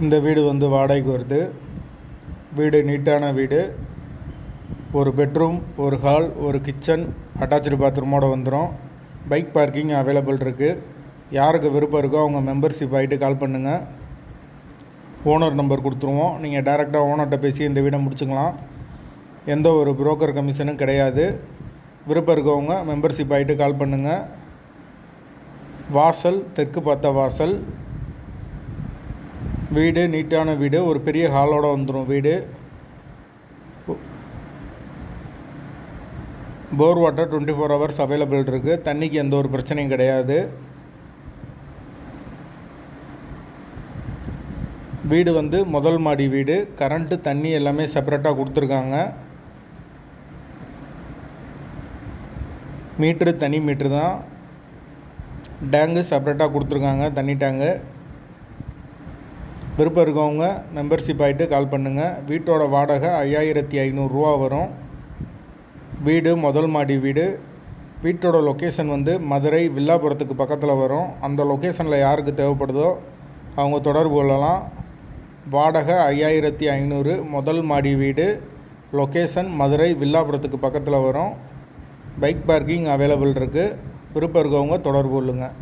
இந்த வீடு வந்து வாடகைக்கு வருது. வீடு நீட்டான வீடு. ஒரு பெட்ரூம், ஒரு ஹால், ஒரு கிச்சன், அட்டாச்சு பாத்ரூமோடு வந்துடும். பைக் பார்க்கிங் அவைலபிள் இருக்குது. யாருக்கு விருப்பம் இருக்கோ அவங்க மெம்பர்ஷிப் ஆகிட்டு கால் பண்ணுங்கள். ஓனர் நம்பர் கொடுத்துருவோம். நீங்கள் டைரெக்டாக ஓனர்கிட்ட பேசி இந்த வீடை முடிச்சுக்கலாம். எந்த ஒரு புரோக்கர் கமிஷனும் கிடையாது. விருப்பம் இருக்கவங்க மெம்பர்ஷிப் ஆகிட்டு கால் பண்ணுங்கள். வாசல் தெற்கு பார்த்த வாசல். வீடு நீட்டான வீடு. ஒரு பெரிய ஹாலோடு வந்துடும் வீடு. போர் வாட்டர் 24 hours அவைலபிள் இருக்குது. தண்ணிக்கு எந்த ஒரு பிரச்சனையும் கிடையாது. வீடு வந்து முதல் மாடி வீடு. கரண்ட்டு தண்ணி எல்லாமே செப்பரேட்டாக கொடுத்துருக்காங்க. மீட்ரு தனி மீட்ரு தான். டேங்கு செப்பரேட்டாக கொடுத்துருக்காங்க, தண்ணி டேங்கு. விருப்பம் இருக்கவங்க மெம்பர்ஷிப் ஆகிட்டு கால் பண்ணுங்கள். வீட்டோட வாடகை 5500 வரும். வீடு முதல் மாடி வீடு. வீட்டோட லொக்கேஷன் வந்து மதுரை வில்லாபுரத்துக்கு பக்கத்தில் வரும். அந்த லொக்கேஷனில் யாருக்கு தேவைப்படுதோ அவங்க தொடர்பு கொள்ளலாம். வாடகை 5500. முதல் மாடி வீடு. லொக்கேஷன் மதுரை வில்லாபுரத்துக்கு பக்கத்தில் வரும். பைக் பார்க்கிங் அவைலபிள் இருக்குது. விருப்பம் இருக்கவங்க தொடர்பு கொள்ளுங்கள்.